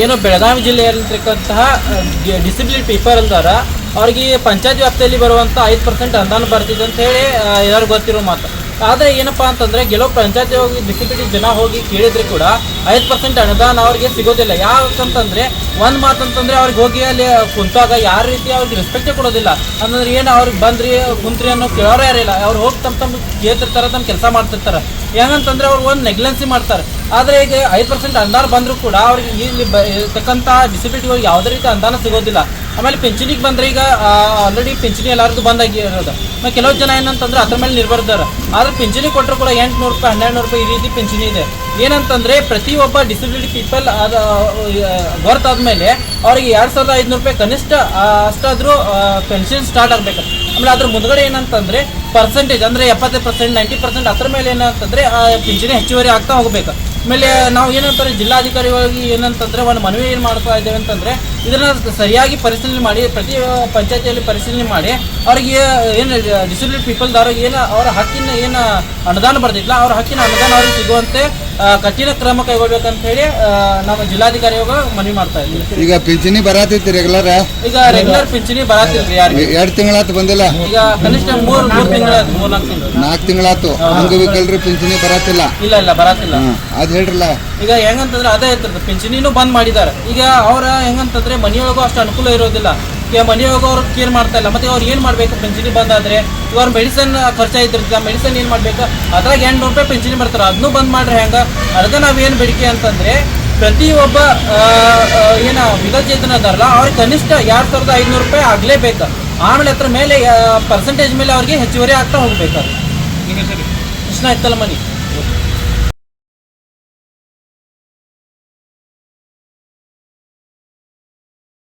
ಏನು Belagavi ಜಿಲ್ಲೆಯಲ್ಲಿರ್ತಕ್ಕಂತಹ discipline people ಅಂತಾರ ಅವ್ರಿಗೆ ಪಂಚಾಯತ್ ವ್ಯಾಪ್ತಿಯಲ್ಲಿ ಬರುವಂಥ 5% ಅನುದಾನ ಬರ್ತಿದೆ ಅಂತ ಹೇಳಿ ಎಲ್ಲರಿಗೂ ಗೊತ್ತಿರೋ ಮಾತು. ಆದರೆ ಏನಪ್ಪ ಅಂತಂದರೆ ಕೆಲವು ಪಂಚಾಯತಿ ಹೋಗಿ ಡಿಸಿಪ್ಲಿಟಿ ಜನ ಹೋಗಿ ಕೇಳಿದ್ರೆ ಕೂಡ 5% ಅನುದಾನ ಅವ್ರಿಗೆ ಸಿಗೋದಿಲ್ಲ. ಯಾಕಂತಂದರೆ ಒಂದು ಮಾತಂತಂದರೆ ಅವ್ರಿಗೆ ಹೋಗಿ ಅಲ್ಲಿ ಕುಂತಾಗ ಯಾವ ರೀತಿ ಅವ್ರಿಗೆ ರೆಸ್ಪೆಕ್ಟೇ ಕೊಡೋದಿಲ್ಲ. ಅಂತಂದ್ರೆ ಏನು ಅವ್ರಿಗೆ ಬಂದ್ರಿ ಕುಂತ್ರಿ ಅನ್ನೋ ಕೇಳೋರು ಯಾರಿಲ್ಲ. ಅವ್ರು ಹೋಗಿ ತಮ್ಮ ಕೇಳ್ತಿರ್ತಾರೆ, ತಮ್ಮ ಕೆಲಸ ಮಾಡ್ತಿರ್ತಾರೆ. ಹೆಂಗಂತಂದ್ರೆ ಅವ್ರು ಒಂದು ನೆಗ್ಲೆನ್ಸಿ ಮಾಡ್ತಾರೆ. ಆದರೆ ಈಗ 5% ಅನುದಾನ ಬಂದರೂ ಕೂಡ ಅವ್ರಿಗೆ ಇಲ್ಲಿ ಇರ್ತಕ್ಕಂಥ ಡಿಸಿಬಿಲಿಟಿಗಳಿಗೆ ಯಾವುದೇ ರೀತಿ ಅನುದಾನ ಸಿಗೋದಿಲ್ಲ. ಆಮೇಲೆ ಪಿಂಚಣಿಗೆ ಬಂದರೆ ಈಗ ಆಲ್ರೆಡಿ ಪಿಂಚಣಿ ಎಲ್ಲರಿಗೂ ಬಂದಾಗಿರೋದು. ಕೆಲವು ಜನ ಏನಂತಂದ್ರೆ ಅದ್ರ ಮೇಲೆ ನಿರ್ಭರದಾರೆ. ಆದರೆ ಪಿಂಚಣಿ ಕೊಟ್ಟರು ಕೂಡ 800 ರೂಪಾಯಿ 1200 ರೂಪಾಯಿ ಈ ರೀತಿ ಪಿಂಚಣಿ ಇದೆ. ಏನಂತಂದರೆ ಪ್ರತಿಯೊಬ್ಬ ಡಿಸಿಬಿಲಿಟಿ ಪೀಪಲ್ ಅದು ಹೊರತಾದ್ಮೇಲೆ ಅವ್ರಿಗೆ 2500 ರೂಪಾಯಿ ಕನಿಷ್ಠ ಅಷ್ಟಾದರೂ ಪೆನ್ಷನ್ ಸ್ಟಾರ್ಟ್ ಆಗಬೇಕು. ಆಮೇಲೆ ಅದ್ರ ಮುಂದ್ಗಡೆ ಏನಂತಂದರೆ ಪರ್ಸೆಂಟೇಜ್ ಅಂದರೆ 70% 90% ಅದ್ರ ಮೇಲೆ ಏನಂತಂದರೆ ಪಿಂಚಣಿ ಹೆಚ್ಚುವರಿ ಆಗ್ತಾ ಹೋಗಬೇಕು. ಆಮೇಲೆ ನಾವು ಏನಂತಾರೆ ಜಿಲ್ಲಾಧಿಕಾರಿಗಳಿಗೆ ಏನಂತಂದರೆ ಒಂದು ಮನವಿ ಏನು ಮಾಡ್ತಾ ಇದ್ದೇವೆ ಅಂತಂದರೆ ಇದನ್ನು ಸರಿಯಾಗಿ ಪರಿಶೀಲನೆ ಮಾಡಿ ಪ್ರತಿ ಪಂಚಾಯತಿಯಲ್ಲಿ ಪರಿಶೀಲನೆ ಮಾಡಿ ಅವ್ರಿಗೆ ಏನು ಡಿಸಿಬಿಲಿಟಿ ಪೀಪಲ್ದವ್ರಿಗೆ ಏನು ಅವರ ಹಕ್ಕಿನ ಏನು ಅನುದಾನ ಬರ್ತಿಲ್ಲ ಅವ್ರ ಹಕ್ಕಿನ ಅನುದಾನ ಅವ್ರಿಗೆ ಸಿಗುವಂತೆ ಕಠಿಣ ಕ್ರಮ ಕೈಗೊಳ್ಬೇಕಂತ ಹೇಳಿ ನಮ್ಮ ಜಿಲ್ಲಾಧಿಕಾರಿಯಾಗ ಮನವಿ ಮಾಡ್ತಾ ಇದ್ದೀವಿ. ಈಗ ಪಿಂಚಣಿ ಬರತೈತಿ ರೆಗ್ಯುಲರ್? ಈಗ ರೆಗ್ಯುಲರ್ ಪಿಂಚಣಿ ಬರತ್ತಿಲ್ರಿ ಯಾರಿಗೆ. 2 ತಿಂಗಳಾತು ಬಂದಿಲ್ಲ. ಈಗ ಕನಿಷ್ಠ 3 ತಿಂಗಳಾಯ್ತು, 4 ತಿಂಗಳು 4 ತಿಂಗಳಾತು ಅಂಗವಿಕಲರು ಪಿಂಚಣಿ ಬರತ್ತಿಲ್ಲ. ಇಲ್ಲ ಬರತ್ತಿಲ್ಲ. ಅದು ಹೇಳ್ರಲ್ಲ. ಈಗ ಹೆಂಗಂತಂದ್ರೆ ಅದೇ ಇರ್ತದೆ, ಪಿಂಚಣಿನೂ ಬಂದ್ ಮಾಡಿದ್ದಾರೆ. ಈಗ ಅವ್ರ ಹೆಂಗಂತಂದ್ರೆ ಮನೆಯೊಳಗೂ ಅಷ್ಟು ಅನುಕೂಲ ಇರೋದಿಲ್ಲ. ಈಗ ಮನೆಯೊಳಗೂ ಅವ್ರು ಕೇರ್ ಮಾಡ್ತಾ ಇಲ್ಲ. ಮತ್ತೆ ಅವ್ರು ಏನು ಮಾಡಬೇಕು ಪಿಂಚಣಿ ಬಂದಾದ್ರೆ ಈಗ ಅವ್ರ ಮೆಡಿಸಿನ್ ಖರ್ಚಾಗಿರ್ತಿರ್ತಿಲ್ಲ. ಮೆಡಿಸಿನ್ ಏನು ಮಾಡಬೇಕು ಅದ್ರಾಗ 800 ರೂಪಾಯಿ ಪಿಂಚಣಿ ಬರ್ತಾರೆ. ಅದನ್ನೂ ಬಂದ್ ಮಾಡ್ರೆ ಹೆಂಗೆ? ಅದಕ್ಕೆ ನಾವೇನು ಬೇಡಿಕೆ ಅಂತಂದರೆ ಪ್ರತಿಯೊಬ್ಬ ಏನು ವಿಕಲಚೇತನ ಅದಾರಲ್ಲ ಅವ್ರಿಗೆ ಕನಿಷ್ಠ 2500 ರೂಪಾಯಿ ಆಗಲೇಬೇಕು. ಆಮೇಲೆ ಅದ್ರ ಮೇಲೆ ಪರ್ಸೆಂಟೇಜ್ ಮೇಲೆ ಅವ್ರಿಗೆ ಹೆಚ್ಚುವರಿ ಆಗ್ತಾ ಹೋಗ್ಬೇಕು. ಕೃಷ್ಣ ಇತ್ತಲ್ಲ ಮನಿ.